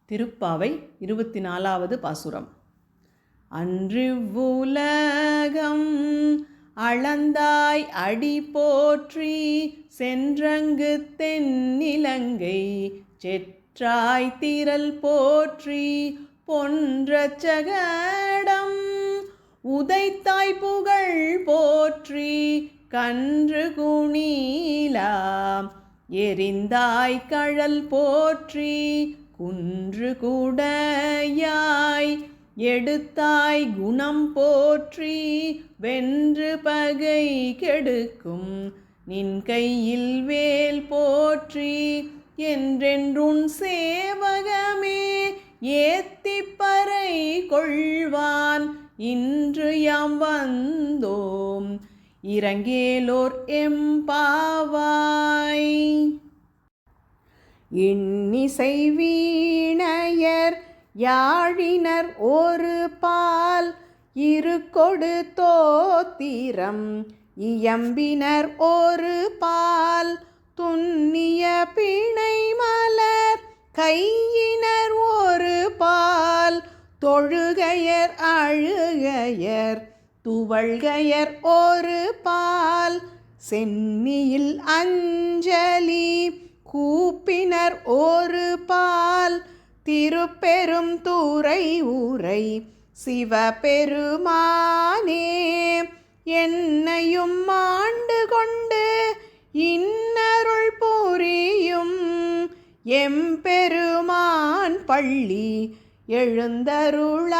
திருப்பாவை 24வது பாசுரம். அன்றிவ்வுலகம் அளந்தாய் அடி போற்றி, சென்றங்கு தென்னிலங்கை செற்றாய் திரள் போற்றி, பொன்ற சகடம் உதைத்தாய் புகழ் போற்றி, கன்று குணிலாம் எரிந்தாய் கழல் போற்றி, குன்று குடையாய் எடுத்தாய் குணம் போற்றி, வென்று பகை கெடுக்கும் நின் கையில் வேல் போற்றி, என்றென்றுன் சேவகமே ஏத்திப்பறை கொள்வான், இன்று யாம் வந்தோம் இரங்கேலோர் எம்பாவாய். இன்னிசை வீணையர் யாழினர் ஒரு பால், இருக்கொடு தோத்திரம் இயம்பினர் ஒரு பால், துன்னிய பிணை மலர் கையினர் ஒரு பால், தொழுகையர் அழுகையர் துவள்கையர் ஒரு பால், சென்னியில் அஞ்சலி கூப்பினர் ஒரு பால், திருப்பெரும் தூரை ஊரை சிவபெருமானே, என்னையும் ஆண்டு கொண்டு இன்னருள் புரியும் எம்பெருமான் பள்ளி எழுந்தருளாயே.